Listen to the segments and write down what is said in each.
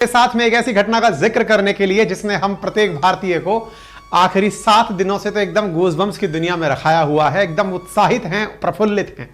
के साथ में एक ऐसी घटना का जिक्र करने के लिए जिसने हम प्रत्येक भारतीय को आखिरी 7 दिनों से तो एकदम गूज़बम्स की दुनिया में रखाया हुआ है, एकदम उत्साहित हैं, प्रफुल्लित हैं।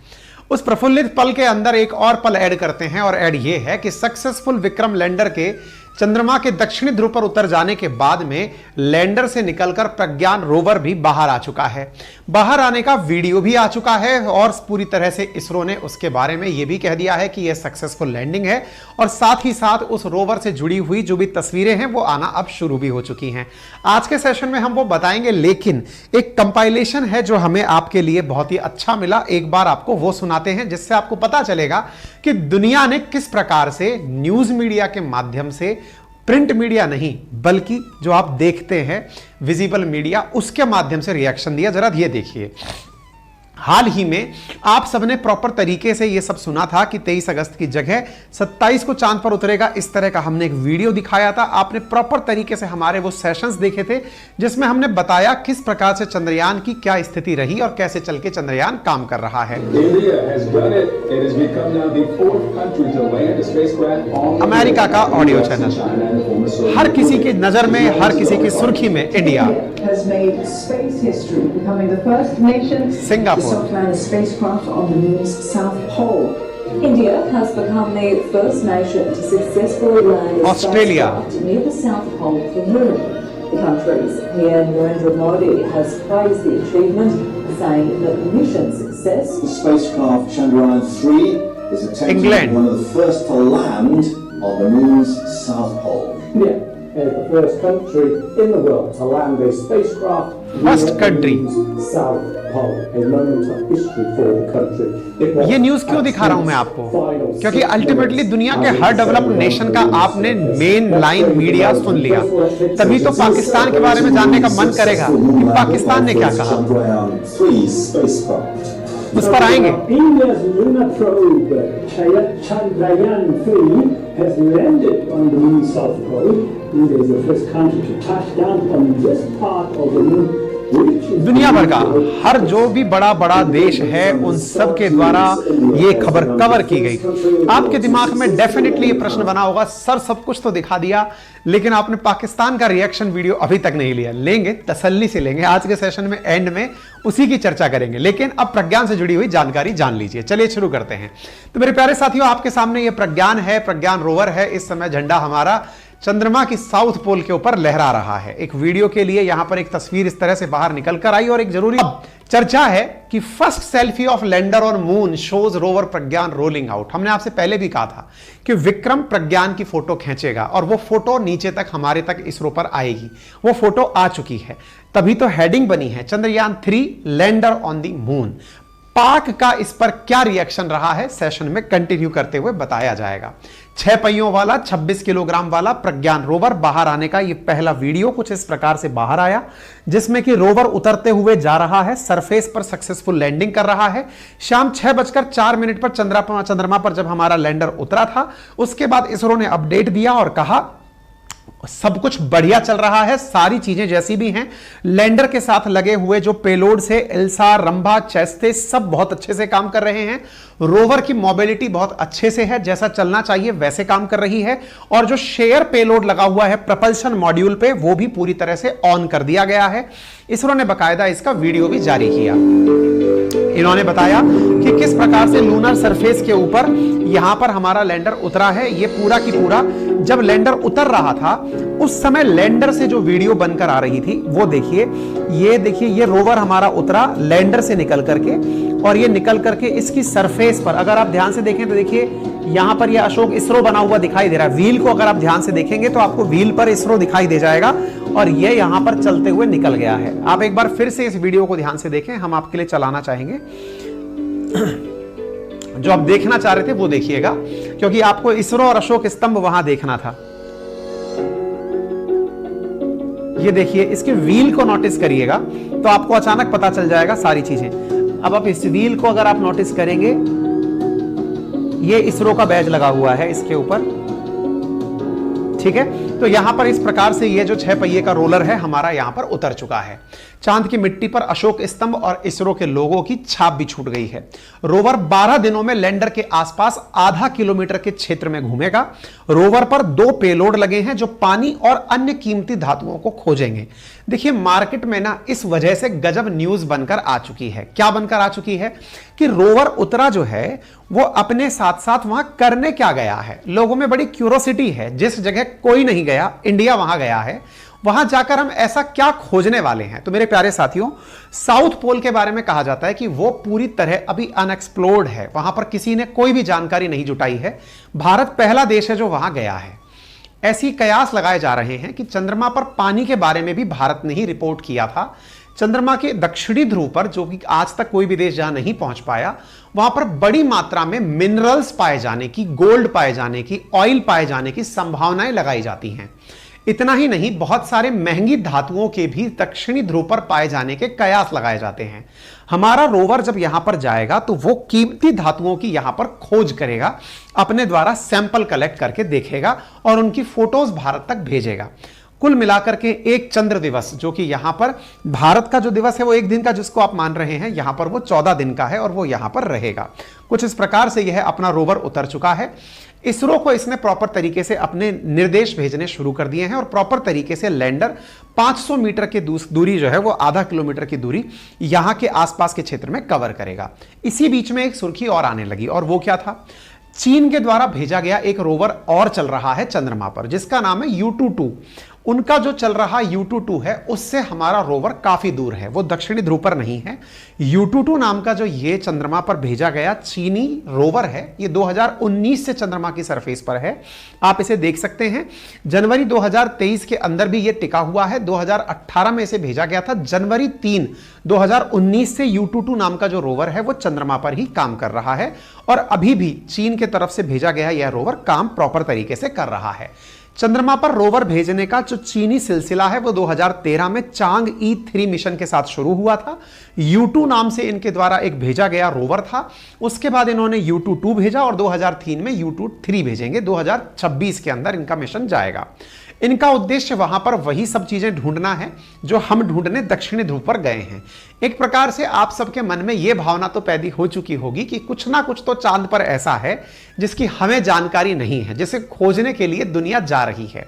उस प्रफुल्लित पल के अंदर एक और पल ऐड करते हैं और ऐड ये है कि सक्सेसफुल विक्रम लैंडर के चंद्रमा के दक्षिणी ध्रुव पर उतर जाने के बाद में लैंडर से निकलकर प्रज्ञान रोवर भी बाहर आ चुका है। बाहर आने का वीडियो भी आ चुका है और पूरी तरह से इसरो ने उसके बारे में यह भी कह दिया है कि यह सक्सेसफुल लैंडिंग है और साथ ही साथ उस रोवर से जुड़ी हुई जो भी तस्वीरें हैं वो आना अब शुरू भी हो चुकी हैं। आज के सेशन में हम वो बताएंगे, लेकिन एक कंपाइलेशन है जो हमें आपके लिए बहुत ही अच्छा मिला। एक बार आपको वो सुनाते हैं जिससे आपको पता चलेगा कि दुनिया ने किस प्रकार से न्यूज मीडिया के माध्यम से, प्रिंट मीडिया नहीं बल्कि जो आप देखते हैं विजिबल मीडिया, उसके माध्यम से रिएक्शन दिया। जरा ये देखिए, हाल ही में आप सबने प्रॉपर तरीके से ये सब सुना था कि 23 अगस्त की जगह 27 को चांद पर उतरेगा, इस तरह का हमने एक वीडियो दिखाया था। आपने प्रॉपर तरीके से हमारे वो सेशंस देखे थे जिसमें हमने बताया किस प्रकार से चंद्रयान की क्या स्थिति रही और कैसे चल के चंद्रयान काम कर रहा है। अमेरिका का ऑडियो चैनल, हर किसी की नजर में, हर किसी की सुर्खी में India. Singapore, spacecraft on the moon's south pole. India has become the first nation to successfully land a spacecraft near the south pole of the moon. The country's PM Narendra Modi has praised the achievement, saying that the mission's success. The spacecraft Chandrayaan-3 is attempting one of the first to land on the moon's south pole. India is the first country in the world to land a spacecraft. First country. South Pole, a moment of history for the country. ये news क्यों दिखा रहा हूं मैं आपको? क्योंकि ultimately दुनिया के हर डेवलप्ड नेशन का आपने मेन लाइन मीडिया सुन लिया, तभी तो पाकिस्तान के बारे में जानने का मन करेगा कि पाकिस्तान ने क्या कहा। उस पर आएंगे। India's lunar probe Chandrayaan-3 has landed on the moon's south pole. India is the first country to touch down on this part of the moon. दुनिया भर का हर जो भी बड़ा बड़ा देश है उन सब के द्वारा ये खबर कवर की गई। आपके दिमाग में डेफिनेटली ये प्रश्न बना होगा, सर सब कुछ तो दिखा दिया लेकिन आपने पाकिस्तान का रिएक्शन वीडियो अभी तक नहीं लिया। लेंगे, तसल्ली से लेंगे, आज के सेशन में एंड में उसी की चर्चा करेंगे। लेकिन अब प्रज्ञान से जुड़ी हुई जानकारी जान लीजिए। चलिए शुरू करते हैं। तो मेरे प्यारे साथियों, आपके सामने ये प्रज्ञान है, प्रज्ञान रोवर है। इस समय झंडा हमारा चंद्रमा की साउथ पोल के ऊपर लहरा रहा है। एक वीडियो के लिए यहां पर एक तस्वीर इस तरह से बाहर निकल कर आई और एक जरूरी चर्चा है कि first selfie of lander on moon shows rover Pragyan rolling out. हमने आपसे पहले भी कहा था कि विक्रम प्रज्ञान की फोटो खींचेगा और वो फोटो नीचे तक हमारे तक इसरो पर आएगी। वो फोटो आ चुकी है, तभी तो हेडिंग बनी है Chandrayaan-3 lander on the moon. पाक का इस पर क्या रिएक्शन रहा है सेशन में कंटिन्यू करते हुए बताया जाएगा। 6 पहियों वाला 26 किलोग्राम वाला प्रज्ञान रोवर बाहर आने का ये पहला वीडियो कुछ इस प्रकार से बाहर आया, जिसमें कि रोवर उतरते हुए जा रहा है, सरफेस पर सक्सेसफुल लैंडिंग कर रहा है। शाम 6:04 पर चंद्रमा पर जब हमारा लैंडर उतरा था, उसके बाद इसरो ने अपडेट दिया और कहा सब कुछ बढ़िया चल रहा है, सारी चीजें जैसी भी हैं। लैंडर के साथ लगे हुए जो पेलोड से एल्सा, रंभा, चेस्ते सब बहुत अच्छे से काम कर रहे हैं। रोवर की मोबिलिटी बहुत अच्छे से है, जैसा चलना चाहिए वैसे काम कर रही है। और जो शेयर पेलोड लगा हुआ है प्रपल्शन मॉड्यूल पे, वो भी पूरी तरह से ऑन कर दिया गया है। इसरो ने बकायदा इसका वीडियो भी जारी किया। इन्होंने बताया कि किस प्रकार से लूनर सरफेस के ऊपर यहां पर हमारा लैंडर उतरा है। ये पूरा की पूरा जब लैंडर उतर रहा था उस समय लैंडर से जो वीडियो बनकर आ रही थी वो देखिए। ये देखिए, ये रोवर हमारा उतरा लैंडर से निकल करके और ये निकल करके इसकी सरफेस पर अगर आप ध्यान से देखें तो देखिए यहां पर ये अशोक इसरो बना हुआ दिखाई दे रहा है। व्हील को अगर आप ध्यान से देखेंगे तो आपको व्हील पर इसरो दिखाई दे जाएगा और ये यहां पर चलते हुए निकल गया है। आप एक बार फिर से इस वीडियो को ध्यान से देखें, हम आपके लिए चलाना चाहेंगे। जो आप देखना चाह रहे थे वो देखिएगा, क्योंकि आपको इसरो और अशोक स्तंभ वहां देखना था। ये देखिए, इसके व्हील को नोटिस करिएगा तो आपको अचानक पता चल जाएगा सारी चीजें। अब आप इस व्हील को अगर आप नोटिस करेंगे, ये इसरो का बैज लगा हुआ है इसके ऊपर, ठीक है। तो यहां पर इस प्रकार से ये जो 6 पहिए का रोलर है हमारा यहां पर उतर चुका है। चांद की मिट्टी पर अशोक स्तंभ और इसरो के लोगों की छाप भी छूट गई है। रोवर 12 दिनों में लैंडर के आसपास आधा किलोमीटर के क्षेत्र में घूमेगा। रोवर पर 2 पेलोड लगे हैं जो पानी और अन्य कीमती धातुओं को खोजेंगे। देखिए मार्केट में ना इस वजह से गजब न्यूज बनकर आ चुकी है। क्या बनकर आ चुकी है कि रोवर उतरा जो है वो अपने साथ साथ वहां करने क्या गया है। लोगों में बड़ी क्यूरोसिटी है, जिस जगह कोई नहीं गया, इंडिया वहां गया है, वहां जाकर हम ऐसा क्या खोजने वाले हैं। तो मेरे प्यारे साथियों, साउथ पोल के बारे में कहा जाता है कि वो पूरी तरह अभी अनएक्सप्लोर्ड है, वहां पर किसी ने कोई भी जानकारी नहीं जुटाई है। भारत पहला देश है जो वहां गया है। ऐसी कयास लगाए जा रहे हैं कि चंद्रमा पर पानी के बारे में भी भारत ने ही रिपोर्ट किया था। चंद्रमा के दक्षिणी ध्रुव पर, जो कि आज तक कोई भी देश जहां नहीं पहुंच पाया, वहां पर बड़ी मात्रा में मिनरल्स पाए जाने की, गोल्ड पाए जाने की, ऑयल पाए जाने की संभावनाएं लगाई जाती हैं। इतना ही नहीं, बहुत सारे महंगी धातुओं के भी दक्षिणी ध्रुव पर पाए जाने के कयास लगाए जाते हैं। हमारा रोवर जब यहां पर जाएगा तो वो कीमती धातुओं की यहां पर खोज करेगा, अपने द्वारा सैंपल कलेक्ट करके देखेगा और उनकी फोटोज भारत तक भेजेगा। कुल मिलाकर के एक चंद्र दिवस, जो कि यहां पर भारत का जो दिवस है वो एक दिन का जिसको आप मान रहे हैं, यहां पर वो 14 दिन का है और वो यहां पर रहेगा। कुछ इस प्रकार से यह अपना रोवर उतर चुका है। इसरो को इसने प्रॉपर तरीके से अपने निर्देश भेजने शुरू कर दिए हैं और प्रॉपर तरीके से लैंडर 500 मीटर की दूरी जो है वो आधा किलोमीटर की दूरी यहां के आसपास के क्षेत्र में कवर करेगा। इसी बीच में एक सुर्खी और आने लगी, और वो क्या था? चीन के द्वारा भेजा गया एक रोवर और चल रहा है चंद्रमा पर, जिसका नाम है U22। उनका जो चल रहा U22 है उससे हमारा रोवर काफी दूर है, वो दक्षिणी ध्रुव पर नहीं है। U22 नाम का जो ये चंद्रमा पर भेजा गया चीनी रोवर है, ये 2019 से चंद्रमा की सरफेस पर है। आप इसे देख सकते हैं। जनवरी 2023 के अंदर भी ये टिका हुआ है। 2018 में इसे भेजा गया था। जनवरी 3, 2019 से U22 नाम का जो रोवर है वो चंद्रमा पर ही काम कर रहा है और अभी भी चीन के तरफ से भेजा गया यह रोवर काम प्रॉपर तरीके से कर रहा है। चंद्रमा पर रोवर भेजने का जो चीनी सिलसिला है वो 2013 में चांग E3 मिशन के साथ शुरू हुआ था। U2 नाम से इनके द्वारा एक भेजा गया रोवर था। उसके बाद इन्होंने U22 भेजा और 2003 में U23 भेजेंगे। 2026 के अंदर इनका मिशन जाएगा। इनका उद्देश्य वहां पर वही सब चीजें ढूंढना है जो हम ढूंढने दक्षिणी ध्रुव पर गए हैं। एक प्रकार से आप सबके मन में यह भावना तो पैदा हो चुकी होगी कि कुछ ना कुछ तो चांद पर ऐसा है जिसकी हमें जानकारी नहीं है, जिसे खोजने के लिए दुनिया जा रही है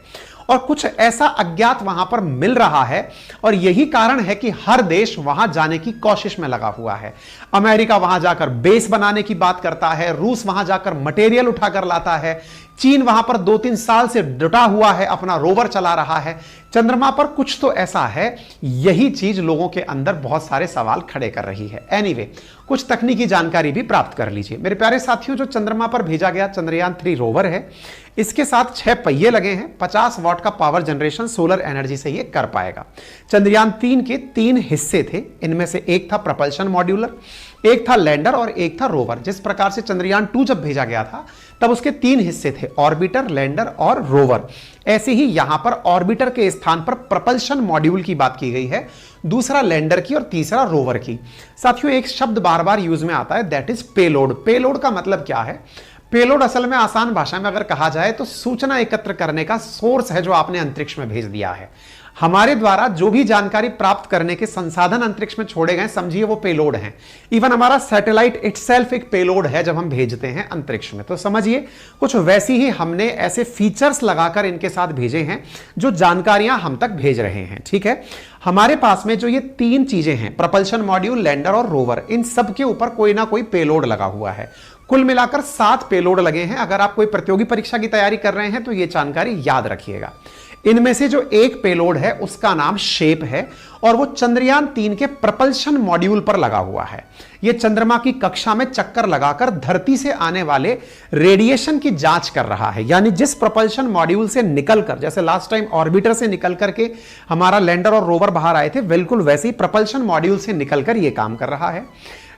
और कुछ ऐसा अज्ञात वहां पर मिल रहा है। और यही कारण है कि हर देश वहां जाने की कोशिश में लगा हुआ है। अमेरिका वहां जाकर बेस बनाने की बात करता है, रूस वहां जाकर मटेरियल उठाकर लाता है, चीन वहां पर 2-3 साल से डटा हुआ है, अपना रोवर चला रहा है। चंद्रमा पर कुछ तो ऐसा है, यही चीज लोगों के अंदर बहुत सारे सवाल खड़े कर रही है। एनीवे, कुछ तकनीकी जानकारी भी प्राप्त कर लीजिए मेरे प्यारे साथियों। जो चंद्रमा पर भेजा गया चंद्रयान 3 रोवर है, इसके साथ 6 पहिए लगे हैं। 50 वाट का पावर जनरेशन सोलर एनर्जी से ये कर पाएगा। चंद्रयान 3 के 3 हिस्से थे। इनमें से एक था प्रपल्शन मॉड्यूलर, एक था लैंडर और एक था रोवर। जिस प्रकार से चंद्रयान 2 जब भेजा गया था तब उसके 3 हिस्से थे, ऑर्बिटर, लैंडर और रोवर। ऐसे ही यहां पर ऑर्बिटर के स्थान पर प्रपल्शन मॉड्यूल की बात की गई है, दूसरा लैंडर की और तीसरा रोवर की। साथियों, एक शब्द बार बार यूज में आता है, दैट इज पेलोड। पेलोड का मतलब क्या है? पेलोड असल में आसान भाषा में अगर कहा जाए तो सूचना एकत्र करने का सोर्स है जो आपने अंतरिक्ष में भेज दिया है। हमारे द्वारा जो भी जानकारी प्राप्त करने के संसाधन अंतरिक्ष में छोड़े गए, समझिए वो पेलोड हैं। इवन हमारा सैटेलाइट इटसेल्फ एक पेलोड है जब हम भेजते हैं अंतरिक्ष में। तो समझिए कुछ वैसी ही हमने ऐसे फीचर्स लगाकर इनके साथ भेजे हैं जो जानकारियां हम तक भेज रहे हैं। ठीक है, हमारे पास में जो ये 3 चीजें हैं, प्रपल्शन मॉड्यूल, लैंडर और रोवर, इन सब के ऊपर कोई ना कोई पेलोड लगा हुआ है। कुल मिलाकर 7 पेलोड लगे हैं। अगर आप कोई प्रतियोगी परीक्षा की तैयारी कर रहे हैं तो ये जानकारी याद रखिएगा। इनमें से जो एक पेलोड है उसका नाम शेप है और वो चंद्रयान 3 के प्रपल्शन मॉड्यूल पर लगा हुआ है। यह चंद्रमा की कक्षा में चक्कर लगाकर धरती से आने वाले रेडिएशन की जांच कर रहा है। यानी जिस प्रपल्शन मॉड्यूल से निकलकर, जैसे लास्ट टाइम ऑर्बिटर से निकल करके हमारा लैंडर और रोवर बाहर आए थे, बिल्कुल वैसे ही प्रपल्शन मॉड्यूल से निकलकर यह काम कर रहा है।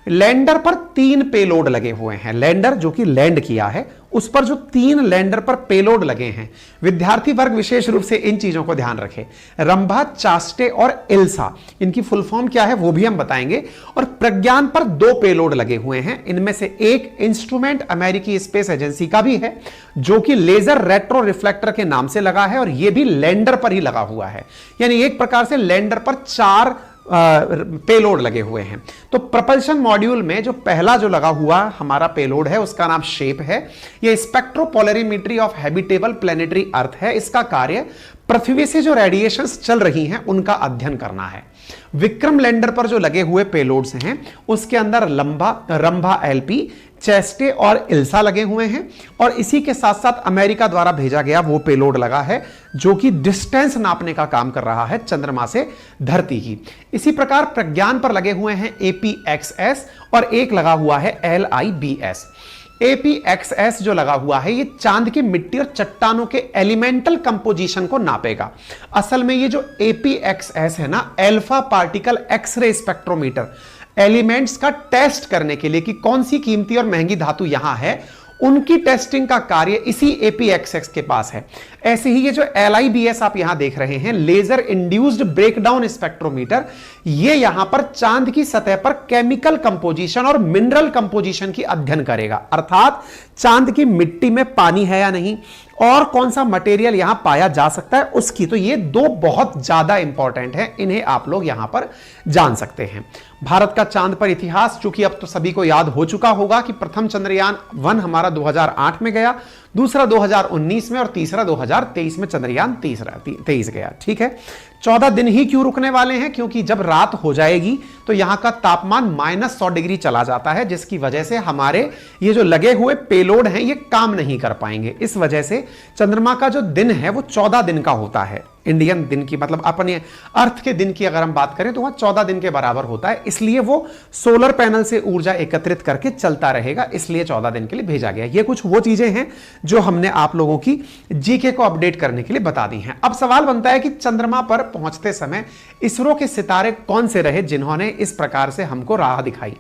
लैंडर पर 3 पेलोड लगे हुए हैं। लैंडर जो कि लैंड किया है, उस पर जो 3 लैंडर पर पेलोड लगे हैं, विद्यार्थी वर्ग विशेष रूप से इन चीजों को ध्यान रखें। रंभा, चास्टे और इल्सा, इनकी फुल फॉर्म क्या है वो भी हम बताएंगे। और प्रज्ञान पर 2 पेलोड लगे हुए हैं। इनमें से एक इंस्ट्रूमेंट अमेरिकी स्पेस एजेंसी का भी है जो कि लेजर रेट्रो रिफ्लेक्टर के नाम से लगा है और यह भी लैंडर पर ही लगा हुआ है। यानी एक प्रकार से लैंडर पर 4 पेलोड लगे हुए हैं। तो प्रपल्शन मॉड्यूल में जो पहला जो लगा हुआ हमारा पेलोड है उसका नाम शेप है। यह स्पेक्ट्रोपोलरिमेट्री ऑफ हैबिटेबल प्लेनेटरी अर्थ है। इसका कार्य पृथ्वी से जो रेडिएशंस चल रही हैं उनका अध्ययन करना है। विक्रम लैंडर पर जो लगे हुए पेलोड्स हैं उसके अंदर रंभा एलपी, चेस्टे और इल्सा लगे हुए हैं, और इसी के साथ साथ अमेरिका द्वारा भेजा गया वो पेलोड लगा है जो कि डिस्टेंस नापने का काम कर रहा है चंद्रमा से धरती की। इसी प्रकार प्रज्ञान पर लगे हुए हैं APXS और एक लगा हुआ है LIBS। APXS जो लगा हुआ है ये चांद की मिट्टी और चट्टानों के एलिमेंटल कंपोजिशन को नापेगा। असल में ये जो APXS है ना, alpha particle x ray spectrometer, elements का टेस्ट करने के लिए कि कौन सी कीमती और महंगी धातु यहां है, उनकी टेस्टिंग का कार्य इसी APXS के पास है। ऐसे ही ये जो LIBS आप यहां देख रहे हैं, लेजर इंड्यूस्ड ब्रेकडाउन स्पेक्ट्रोमीटर, ये यहां पर चांद की सतह पर केमिकल कंपोजिशन और मिनरल कंपोजिशन की अध्ययन करेगा, अर्थात चांद की मिट्टी में पानी है या नहीं और कौन सा मटेरियल यहां पाया जा सकता है उसकी। तो ये दो बहुत ज्यादा इंपॉर्टेंट है, इन्हें आप लोग यहां पर जान सकते हैं। भारत का चांद पर इतिहास, चूंकि अब तो सभी को याद हो चुका होगा कि प्रथम चंद्रयान 1 हमारा 2008 में गया, दूसरा 2019 में और तीसरा 2023 में चंद्रयान 23 गया। ठीक है, 14 दिन ही क्यों रुकने वाले हैं? क्योंकि जब रात हो जाएगी तो यहां का तापमान -100 डिग्री चला जाता है, जिसकी वजह से हमारे ये जो लगे हुए पेलोड हैं ये काम नहीं कर पाएंगे। इस वजह से चंद्रमा का जो दिन है वो 14 दिन का होता है। इंडियन दिन की, मतलब अपने अर्थ के दिन की अगर हम बात करें तो वह 14 दिन के बराबर होता है। इसलिए वो सोलर पैनल से ऊर्जा एकत्रित करके चलता रहेगा, इसलिए 14 दिन के लिए भेजा गया। ये कुछ वो चीजें हैं जो हमने आप लोगों की जीके को अपडेट करने के लिए बता दी हैं। अब सवाल बनता है कि चंद्रमा पर पहुंचते समय इसरो के सितारे कौन से रहे जिन्होंने इस प्रकार से हमको राह दिखाई।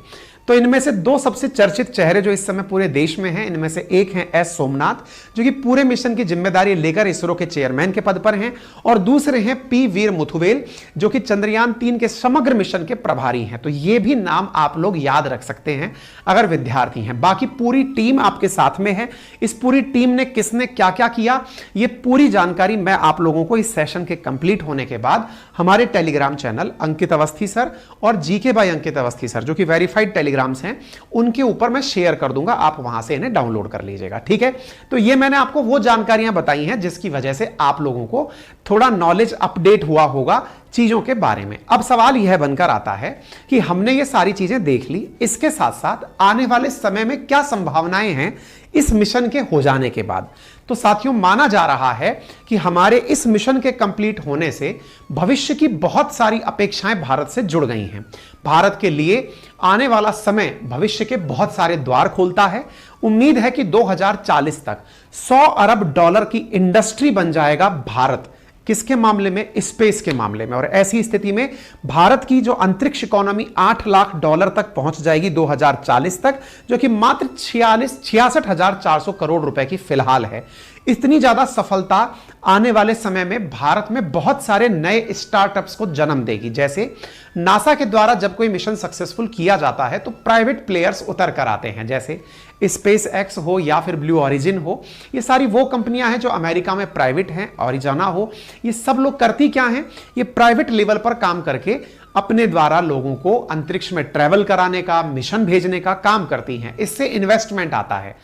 तो इनमें से दो सबसे चर्चित चेहरे जो इस समय पूरे देश में हैं, इनमें से एक हैं एस सोमनाथ, जो कि पूरे मिशन की जिम्मेदारी लेकर इसरो के चेयरमैन के पद पर हैं, और दूसरे हैं पी वीर मुथुवेल, जो कि चंद्रयान 3 के समग्र मिशन के प्रभारी हैं। तो ये भी नाम आप लोग याद रख सकते हैं अगर विद्यार्थी हैं। बाकी पूरी टीम आपके साथ में है। इस पूरी टीम ने किसने क्या क्या किया, ये पूरी जानकारी मैं आप लोगों को इस सेशन के कंप्लीट होने के बाद हमारे टेलीग्राम चैनल अंकित अवस्थी सर और GK by Ankit Awasthi sir, जो कि वेरीफाइड टेलीग्राम्स हैं, उनके ऊपर मैं शेयर कर दूंगा, आप वहां से इन्हें डाउनलोड कर लीजिएगा। ठीक है, तो ये मैंने आपको वो जानकारियां बताई हैं जिसकी वजह से आप लोगों को थोड़ा नॉलेज अपडेट हुआ होगा चीजों के बारे में। अब सवाल यह बनकर आता है कि हमने ये सारी चीजें देख ली, इसके साथ साथ आने वाले समय में क्या संभावनाएं हैं इस मिशन के हो जाने के बाद। तो साथियों, माना जा रहा है कि हमारे इस मिशन के कंप्लीट होने से भविष्य की बहुत सारी अपेक्षाएं भारत से जुड़ गई हैं। भारत के लिए आने वाला समय भविष्य के बहुत सारे द्वार खोलता है। उम्मीद है कि 2040 तक $100 अरब की इंडस्ट्री बन जाएगा भारत। किसके मामले में? स्पेस के मामले में। और ऐसी स्थिति में भारत की जो अंतरिक्ष इकोनॉमी $8 लाख तक पहुंच जाएगी 2040 तक, जो कि मात्र 66,400 करोड़ रुपए की फिलहाल है। इतनी ज्यादा सफलता आने वाले समय में भारत में बहुत सारे नए स्टार्टअप्स को जन्म देगी। जैसे नासा के द्वारा जब कोई मिशन सक्सेसफुल किया जाता है तो प्राइवेट प्लेयर्स उतर कर आते हैं, जैसे स्पेस एक्स हो या फिर ब्लू ऑरिजिन हो। ये सारी वो कंपनियां हैं जो अमेरिका में प्राइवेट हैं, ऑरिजाना हो, ये सब लोग करती क्या हैं? ये प्राइवेट लेवल पर काम करके अपने द्वारा लोगों को अंतरिक्ष में ट्रैवल कराने का, मिशन भेजने का काम करती हैं। इससे इन्वेस्टमेंट आता है।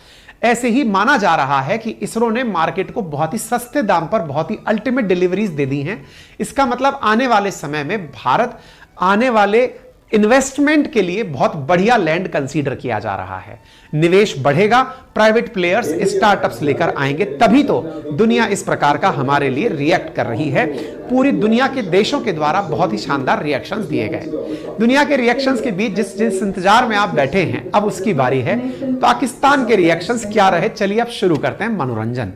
ऐसे ही माना जा रहा है कि इसरो ने मार्केट को बहुत ही सस्ते दाम पर बहुत ही अल्टीमेट डिलीवरीज दे दी हैं। इसका मतलब आने वाले समय में भारत आने वाले इन्वेस्टमेंट के लिए बहुत बढ़िया लैंड कंसीडर किया जा रहा है। निवेश बढ़ेगा, प्राइवेट प्लेयर्स, स्टार्टअप्स लेकर आएंगे, तभी तो दुनिया इस प्रकार का हमारे लिए रिएक्ट कर रही है। पूरी दुनिया के देशों के द्वारा बहुत ही शानदार रिएक्शंस दिए गए। दुनिया के रिएक्शंस के बीच जिस इंतजार में आप बैठे हैं, अब उसकी बारी है पाकिस्तान के रिएक्शंस क्या रहे। चलिए अब शुरू करते हैं मनोरंजन।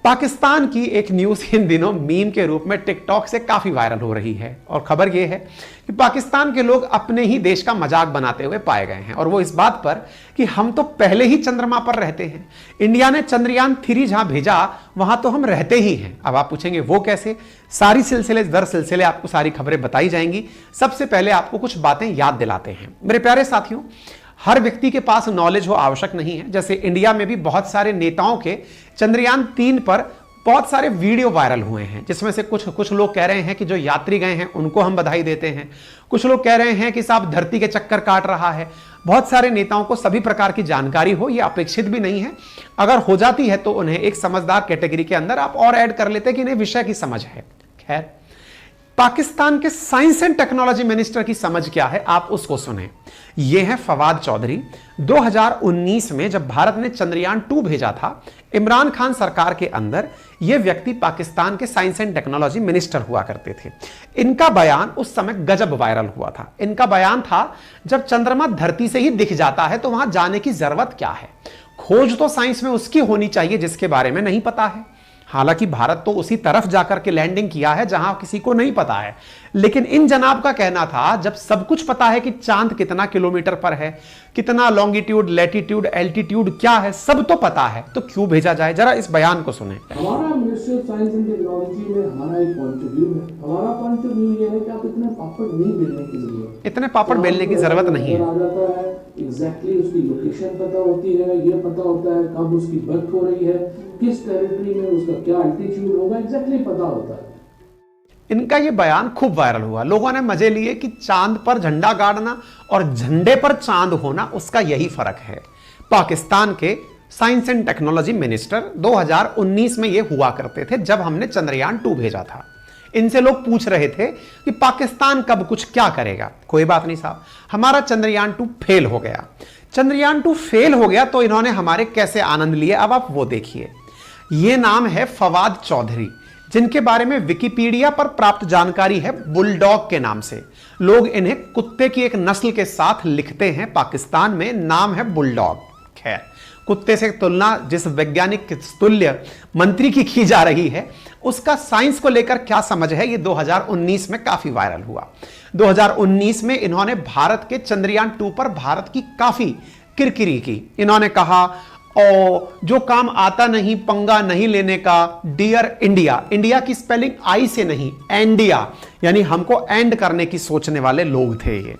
पाकिस्तान की एक न्यूज़ इन दिनों मीम के रूप में टिकटॉक से काफ़ी वायरल हो रही है, और खबर यह है कि पाकिस्तान के लोग अपने ही देश का मजाक बनाते हुए पाए गए हैं, और वो इस बात पर कि हम तो पहले ही चंद्रमा पर रहते हैं। इंडिया ने चंद्रयान 3 जहां भेजा वहां तो हम रहते ही हैं। अब आप पूछेंगे वो कैसे? सारी सिलसिले दर सिलसिले आपको सारी खबरें बताई जाएंगी। सबसे पहले आपको कुछ बातें याद दिलाते हैं। मेरे प्यारे साथियों, हर व्यक्ति के पास नॉलेज हो आवश्यक नहीं है। जैसे इंडिया में भी बहुत सारे नेताओं के चंद्रयान 3 पर बहुत सारे वीडियो वायरल हुए हैं, जिसमें से कुछ लोग कह रहे हैं कि जो यात्री गए हैं उनको हम बधाई देते हैं, कुछ लोग कह रहे हैं कि साहब धरती के चक्कर काट रहा है। बहुत सारे नेताओं को सभी प्रकार की जानकारी हो, यह अपेक्षित भी नहीं है। अगर हो जाती है तो उन्हें एक समझदार कैटेगरी के अंदर आप और ऐड कर लेते कि इन्हें विषय की समझ है। खैर, पाकिस्तान के साइंस एंड टेक्नोलॉजी मिनिस्टर की समझ क्या है, आप उसको सुने। यह है फवाद चौधरी। 2019 में जब भारत ने चंद्रयान 2 भेजा था, इमरान खान सरकार के अंदर यह व्यक्ति पाकिस्तान के साइंस एंड टेक्नोलॉजी मिनिस्टर हुआ करते थे। इनका बयान उस समय गजब वायरल हुआ था। इनका बयान था, जब चंद्रमा धरती से ही दिख जाता है तो वहां जाने की जरूरत क्या है, खोज तो साइंस में उसकी होनी चाहिए जिसके बारे में नहीं पता है। हालांकि भारत तो उसी तरफ जाकर के लैंडिंग किया है जहां किसी को नहीं पता है, लेकिन इन जनाब का कहना था जब सब कुछ पता है कि चांद कितना किलोमीटर पर है, कितना लॉन्गिट्यूड, लैटिट्यूड, एल्टीट्यूड क्या है, सब तो पता है, तो क्यों भेजा जाए। जरा इस बयान को सुने। हमारा ministry of science and technology में हमारा एक पॉइंट ऑफ व्यू है। हमारा पॉइंट ऑफ व्यू ये है कि आप इतने पापड़ नहीं बेलने की जरूरत है, इतने पापड़ बेलने की जरूरत नहीं है। आ जाता है, एग्जैक्टली उसकी लोकेशन पता होती है, ये पता होता है कब उसकी बर्थ हो रही है, किस टेरिटरी में उसका क्या एल्टीट्यूड होगा, एग्जैक्टली पता होता है। इनका यह बयान खूब वायरल हुआ, लोगों ने मजे लिए कि चांद पर झंडा गाड़ना और झंडे पर चांद होना, उसका यही फर्क है। पाकिस्तान के साइंस एंड टेक्नोलॉजी मिनिस्टर 2019 में यह हुआ करते थे जब हमने चंद्रयान 2 भेजा था। इनसे लोग पूछ रहे थे कि पाकिस्तान कब कुछ क्या करेगा। कोई बात नहीं साहब, हमारा चंद्रयान 2 फेल हो गया। चंद्रयान 2 फेल हो गया तो इन्होंने हमारे कैसे आनंद लिए, अब आप वो देखिए। यह नाम है फवाद चौधरी, जिनके बारे में विकिपीडिया पर प्राप्त जानकारी है बुलडॉग के नाम से। लोग इन्हें कुत्ते की एक नस्ल के साथ लिखते हैं, पाकिस्तान में नाम है बुलडॉग। खैर, कुत्ते से तुलना जिस वैज्ञानिक तुल्य मंत्री की जा रही है, उसका साइंस को लेकर क्या समझ है, यह 2019 में काफी वायरल हुआ। 2019 में इन्होंने भारत के चंद्रयान 2 पर भारत की काफी किरकिरी की। इन्होंने कहा, और जो काम आता नहीं पंगा नहीं लेने का, डियर इंडिया। इंडिया की स्पेलिंग आई से नहीं, एंडिया, यानी हमको एंड करने की सोचने वाले लोग थे ये।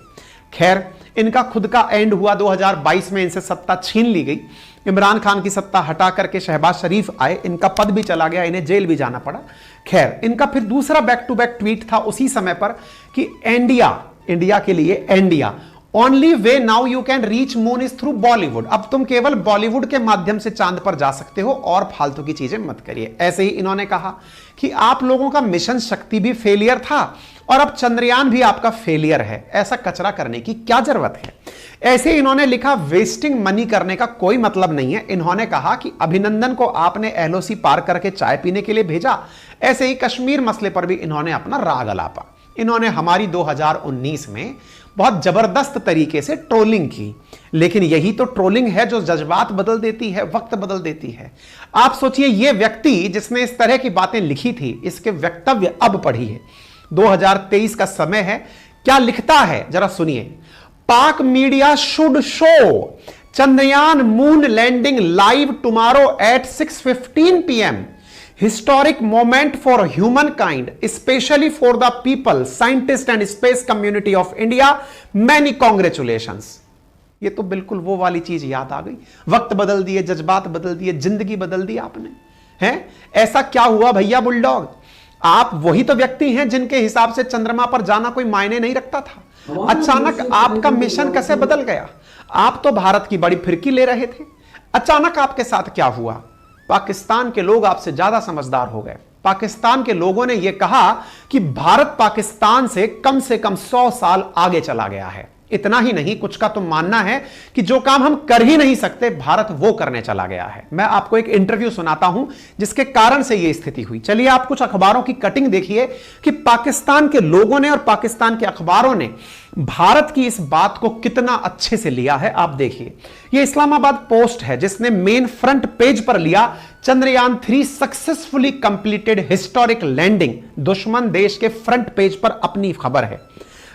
खैर, इनका खुद का एंड हुआ 2022 में, इनसे सत्ता छीन ली गई। इमरान खान की सत्ता हटा करके शहबाज शरीफ आए, इनका पद भी चला गया, इन्हें जेल भी जाना पड़ा। खैर, इनका फिर दूसरा बैक टू बैक ट्वीट था उसी समय पर कि इंडिया के लिए एंडिया, only way now you can reach moon is through Bollywood. अब तुम केवल बॉलीवुड के माध्यम से चांद पर जा सकते हो और फालतू की चीजें मत करिए। ऐसे ही इन्होंने कहा कि आप लोगों का मिशन शक्ति भी फेलियर था और अब चंद्रयान भी आपका फेलियर है, ऐसा कचरा करने की क्या जरूरत है। ऐसे इन्होंने लिखा, वेस्टिंग मनी करने का कोई मतलब नहीं है। इन्होंने कहा कि अभिनंदन को आपने एलओसी पार करके चाय पीने के लिए भेजा। ऐसे ही कश्मीर मसले पर भी इन्होंने अपना राग अलापा। इन्होंने हमारी 2019 में बहुत जबरदस्त तरीके से ट्रोलिंग की, लेकिन यही तो ट्रोलिंग है जो जज्बात बदल देती है, वक्त बदल देती है। आप सोचिए, यह व्यक्ति जिसने इस तरह की बातें लिखी थी, इसके वक्तव्य अब पढ़िए। 2023 का समय है, क्या लिखता है जरा सुनिए। Pak media should show Chandrayaan moon landing live tomorrow at 6:15 PM. Historic moment for humankind, especially for the people, scientists and space community of India. Many congratulations. ये तो बिल्कुल वो वाली चीज याद आ गई। वक्त बदल दिए, जज्बात बदल दिए, जिंदगी बदल दी आपने, हैं? ऐसा क्या हुआ भैया बुलडॉग? आप वही तो व्यक्ति हैं जिनके हिसाब से चंद्रमा पर जाना कोई मायने नहीं रखता था। अचानक आपका मिशन कैसे बदल गया? आप तो भारत की बड़ी फिरकी ले रहे थे, अचानक आपके साथ क्या हुआ? पाकिस्तान के लोग आपसे ज्यादा समझदार हो गए। पाकिस्तान के लोगों ने यह कहा कि भारत पाकिस्तान से कम 100 साल आगे चला गया है। इतना ही नहीं, कुछ का तो मानना है कि जो काम हम कर ही नहीं सकते, भारत वो करने चला गया है। मैं आपको एक इंटरव्यू सुनाता हूं जिसके कारण से यह स्थिति हुई। चलिए, आप कुछ अखबारों की कटिंग देखिए कि पाकिस्तान के लोगों ने और पाकिस्तान के अखबारों ने भारत की इस बात को कितना अच्छे से लिया है। आप देखिए, यह इस्लामाबाद पोस्ट है जिसने मेन फ्रंट पेज पर लिया, Chandrayaan 3 successfully completed historic landing. दुश्मन देश के फ्रंट पेज पर अपनी खबर है।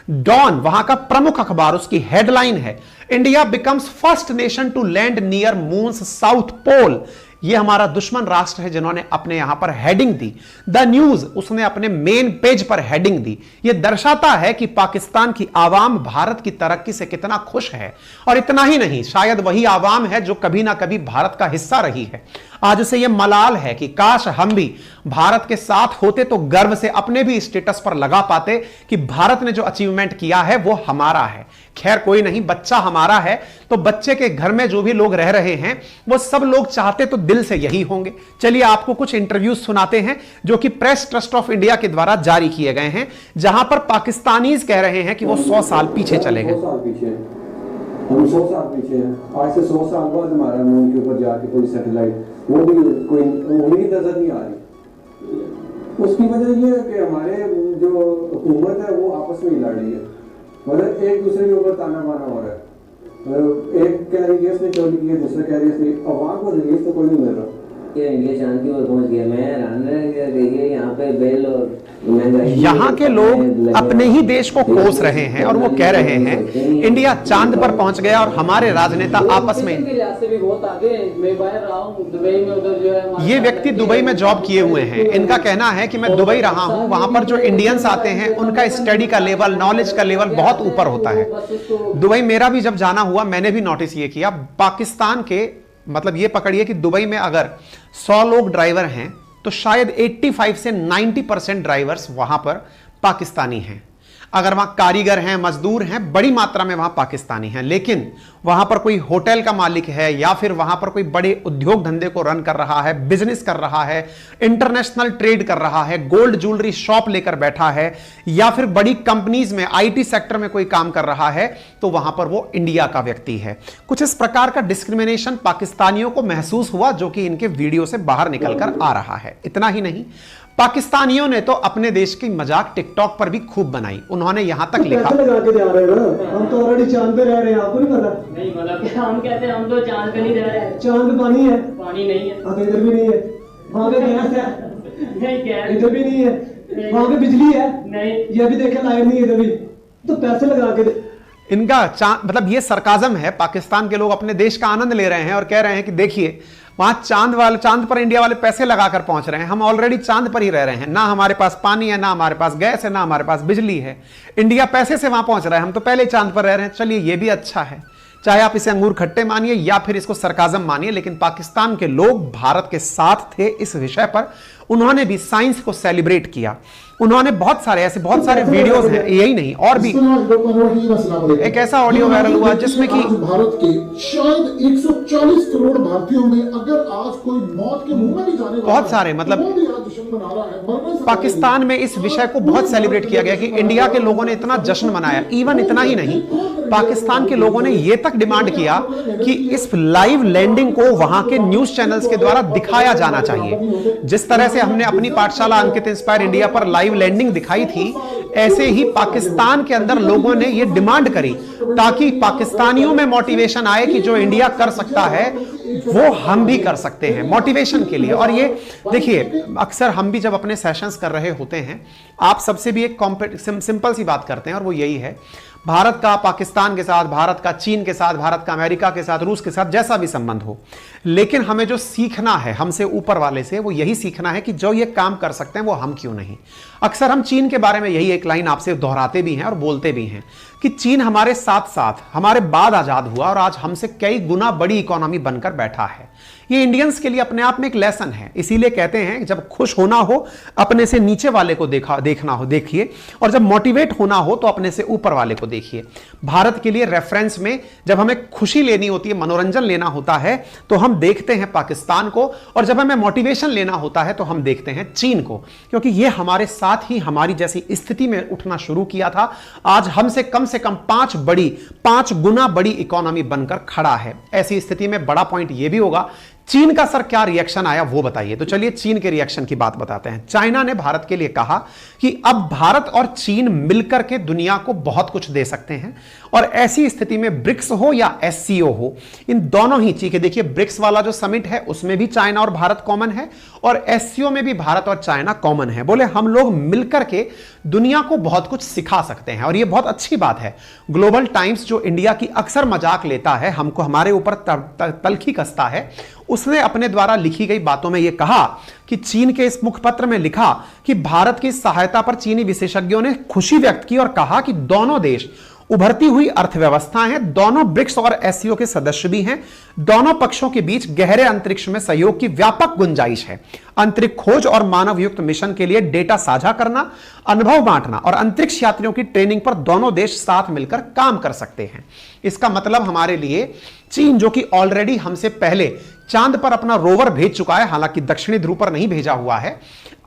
डॉन वहां का प्रमुख अखबार, उसकी हेडलाइन है, India becomes first nation to land near moon's south pole. यह हमारा दुश्मन राष्ट्र है जिन्होंने अपने यहां पर हेडिंग दी। द न्यूज उसने अपने मेन पेज पर हेडिंग दी। यह दर्शाता है कि पाकिस्तान की आवाम भारत की तरक्की से कितना खुश है। और इतना ही नहीं, शायद वही आवाम है जो कभी ना कभी भारत का हिस्सा रही है। आज उसे यह मलाल है कि काश हम भी भारत के साथ होते तो गर्व से अपने भी स्टेटस पर लगा पाते कि भारत ने जो अचीवमेंट किया है वो हमारा है। खैर कोई नहीं, बच्चा हमारा है तो बच्चे के घर में जो भी लोग रह रहे हैं वो सब लोग चाहते तो दिल से यही होंगे। चलिए आपको कुछ इंटरव्यूज सुनाते हैं जो कि प्रेस ट्रस्ट ऑफ इंडिया के द्वारा जारी किए गए हैं, जहां पर पाकिस्तानीज कह रहे हैं कि वो 100 साल पीछे चले गए। हम 100 साल पीछे हैं। आज से 100 साल बाद हमारा मून के ऊपर जाके कोई सैटेलाइट वो भी कोई उम्मीद नजर नहीं आ रही। उसकी वजह ये है कि हमारे जो हुकूमत है वो आपस में ही लड़ रही है, मतलब एक दूसरे के ऊपर ताना बाना हो रहा है। एक कह रही है इसने चोरी की है, दूसरा कह रही है अवाम को रिलीफ तो कोई नहीं मिल रहा। इंडिया चांद की ओर पहुंच गया। मैं हैरान रह गया, देखिए यहाँ पे बेल और यहां के लोग अपने ही देश को कोस रहे हैं और वो कह रहे हैं इंडिया चांद पर पहुंच गया और हमारे राजनेता आपस में। ये व्यक्ति दुबई में जॉब किए हुए हैं। इनका कहना है कि मैं दुबई रहा हूं, वहां पर जो इंडियंस आते हैं उनका स्टडी का लेवल, नॉलेज का लेवल बहुत ऊपर होता है। दुबई मेरा भी जब जाना हुआ मैंने भी नोटिस ये किया, पाकिस्तान के मतलब ये पकड़िए कि दुबई में अगर 100 लोग ड्राइवर हैं तो शायद 85 से 90% ड्राइवर्स वहां पर पाकिस्तानी हैं। अगर वहां कारीगर हैं, मजदूर हैं, बड़ी मात्रा में वहां पाकिस्तानी हैं। लेकिन वहां पर कोई होटल का मालिक है या फिर वहां पर कोई बड़े उद्योग धंधे को रन कर रहा है, बिजनेस कर रहा है, इंटरनेशनल ट्रेड कर रहा है, गोल्ड ज्वेलरी शॉप लेकर बैठा है या फिर बड़ी कंपनीज में आईटी सेक्टर में कोई काम कर रहा है, तो वहां पर वो इंडिया का व्यक्ति है। कुछ इस प्रकार का डिस्क्रिमिनेशन पाकिस्तानियों को महसूस हुआ जो कि इनके वीडियो से बाहर निकलकर आ रहा है। इतना ही नहीं, पाकिस्तानियों ने तो अपने देश की मजाक टिकटॉक पर भी खूब बनाई। उन्होंने यहां तक लिखा, हम तो ऑलरेडी चांद पे रह रहे हैं, आपको नहीं पता? नहीं मतलब हम कहते हैं हम तो चांद पे नहीं रह रहे हैं। चांद पे पानी है? पानी नहीं है। अब इधर भी नहीं है। वहाँ पे गैस है? नहीं गैस इधर भी नहीं है। वहाँ पे बिजली है? नहीं। ये भी देखे लाइट नहीं है इधर भी। तो पैसे लगा के इनका मतलब ये सरकाजम है। पाकिस्तान के लोग अपने देश का आनंद ले रहे हैं और कह रहे हैं कि देखिए वहां चांद पर इंडिया वाले पैसे लगाकर पहुंच रहे हैं, हम ऑलरेडी चांद पर ही रह रहे हैं, ना हमारे पास पानी है, ना हमारे पास गैस है, ना हमारे पास बिजली है। इंडिया पैसे से वहां पहुंच रहा है, हम तो पहले चांद पर रह रहे हैं। चलिए ये भी अच्छा है, चाहे आप इसे अंगूर खट्टे मानिए या फिर इसको सरकाजम मानिए, लेकिन पाकिस्तान के लोग भारत के साथ थे इस विषय पर। उन्होंने भी साइंस को सेलिब्रेट किया। उन्होंने बहुत सारे वीडियोस हैं, यही नहीं और भी एक ऐसा ऑडियो वायरल हुआ जिसमें कि भारत के शायद 140 करोड़ भारतीयों में अगर आज कोई मौत के मुंह में भी जाने बहुत सारे मतलब पाकिस्तान में इस विषय को बहुत सेलिब्रेट किया गया कि इंडिया के लोगों ने इतना जश्न मनाया। इवन इतना ही नहीं, पाकिस्तान के लोगों ने यह तक डिमांड किया कि इस लाइव लैंडिंग को वहां के न्यूज चैनल्स के द्वारा दिखाया जाना चाहिए। जिस तरह से हमने अपनी पाठशाला अंकित इंस्पायर इंडिया पर लाइव लैंडिंग दिखाई थी, ऐसे ही पाकिस्तान के अंदर लोगों ने यह डिमांड करी ताकि पाकिस्तानियों में मोटिवेशन आए कि जो इंडिया कर सकता है वो हम भी कर सकते हैं, मोटिवेशन के लिए। और ये देखिए, अक्सर हम भी जब अपने सेशंस कर रहे होते हैं, आप सबसे भी एक सिंपल सी बात करते हैं और वो यही है, भारत का पाकिस्तान के साथ, भारत का चीन के साथ, भारत का अमेरिका के साथ, रूस के साथ, जैसा भी संबंध हो, लेकिन हमें जो सीखना है हमसे ऊपर वाले से, वो यही सीखना है कि जो ये काम कर सकते हैं वो हम क्यों नहीं। अक्सर हम चीन के बारे में यही एक लाइन आपसे दोहराते भी हैं और बोलते भी हैं कि चीन हमारे साथ साथ हमारे बाद आजाद हुआ और आज हमसे कई गुना बड़ी इकोनॉमी बनकर बैठा है। ये इंडियंस के लिए अपने आप में एक लेसन है। इसीलिए कहते हैं जब खुश होना हो अपने से नीचे वाले को देखना हो देखिए, और जब मोटिवेट होना हो तो अपने से ऊपर वाले को देखिए। भारत के लिए रेफरेंस में जब हमें खुशी लेनी होती है, मनोरंजन लेना होता है, तो हम देखते हैं पाकिस्तान को, और जब हमें मोटिवेशन लेना होता है तो हम देखते हैं चीन को, क्योंकि ये हमारे साथ ही हमारी जैसी स्थिति में उठना शुरू किया था। आज हमसे कम 5 गुना बड़ी इकोनॉमी बनकर खड़ा है। ऐसी स्थिति में बड़ा पॉइंट यह भी होगा, चीन का सर क्या रिएक्शन आया वो बताइए। तो चलिए चीन के रिएक्शन की बात बताते हैं। चाइना ने भारत के लिए कहा कि अब भारत और चीन मिलकर के दुनिया को बहुत कुछ दे सकते हैं, और ऐसी स्थिति में ब्रिक्स हो या एससीओ हो, इन दोनों ही चीजें, देखिए ब्रिक्स वाला जो समिट है उसमें भी चाइना और भारत कॉमन है, और एससीओ में भी भारत और चाइना कॉमन है। बोले हम लोग मिलकर के दुनिया को बहुत कुछ सिखा सकते हैं, और यह बहुत अच्छी बात है। ग्लोबल टाइम्स जो इंडिया की अक्सर मजाक लेता है, हमको हमारे ऊपर तलखी कसता है, उसने अपने द्वारा लिखी गई बातों में यह कहा कि चीन के इस मुखपत्र में लिखा कि भारत की सहायता पर चीनी विशेषज्ञों ने खुशी व्यक्त की और कहा कि दोनों देश उभरती हुई अर्थव्यवस्था हैं, दोनों ब्रिक्स और एससीओ के सदस्य भी हैं। दोनों पक्षों के बीच गहरे अंतरिक्ष में सहयोग की व्यापक गुंजाइश है। अंतरिक्ष खोज और मानव युक्त मिशन के लिए डेटा साझा करना, अनुभव बांटना और अंतरिक्ष यात्रियों की ट्रेनिंग पर दोनों देश साथ मिलकर काम कर सकते हैं। इसका मतलब हमारे लिए चीन, जो कि ऑलरेडी हमसे पहले चांद पर अपना रोवर भेज चुका है, हालांकि दक्षिणी ध्रुव पर नहीं भेजा हुआ है,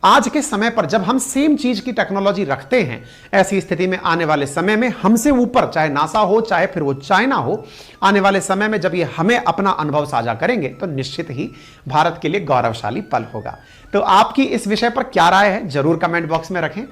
आज के समय पर जब हम सेम चीज की टेक्नोलॉजी रखते हैं, ऐसी स्थिति में आने वाले समय में हमसे ऊपर, चाहे नासा हो चाहे फिर वो चाइना हो, आने वाले समय में जब ये हमें अपना अनुभव साझा करेंगे तो निश्चित ही भारत के लिए गौरवशाली पल होगा। तो आपकी इस विषय पर क्या राय है, जरूर कमेंट बॉक्स में रखें।